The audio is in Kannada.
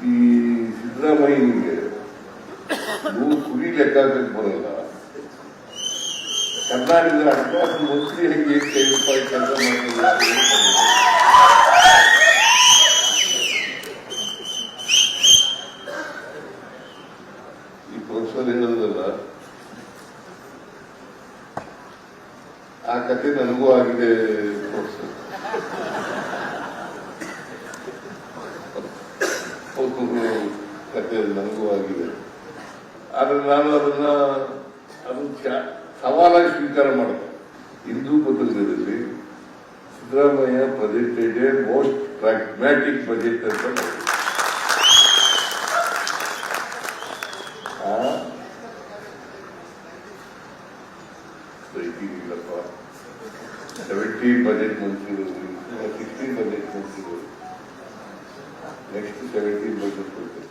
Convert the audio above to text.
ಈ ಸಿದ್ದರಾಮಯ್ಯನಿಗೆ ಕುರಿ ಲೆಕ್ಕಾಚಾರಕ್ಕೆ ಬರಲ್ಲ. ಕರ್ನಾಟಕದ ಹಣಕಾಸು ಮಂತ್ರಿ ಹೆಂಗೆ ರೂಪಾಯಿ ಕೆಲಸ ಮಾಡ್ತಿಲ್ಲ. ಈ ಪ್ರೊಫೆಸರ್ ಹೇಳೋದಲ್ಲ, ಆ ಕಥೆ ನನಗೂ ಆಗಿದೆ ಪ್ರೊಫೆಸರ್. ಕಥೆ ನನಗೂ ಆಗಿದೆ. ಆದ್ರೆ ನಾನು ಅದನ್ನ ಸವಾಲಾಗಿ ಸ್ವೀಕಾರ ಮಾಡಿದೆ. ಹಿಂದೂ ಪತ್ರಿಕೆಯಲ್ಲಿ Siddaramaiah presented A most pragmatic budget ಅಂತ ಇಲ್ಲಪ್ಪ. 70 ಬಜೆಟ್ ಮಂತ್ರಿಗಳು, 60 ಬಜೆಟ್ ಮಂತ್ರಿಗಳು, ನೆಕ್ಸ್ಟ್ 70 ಬಜೆಟ್ ಕೊಡ್ತಾರೆ.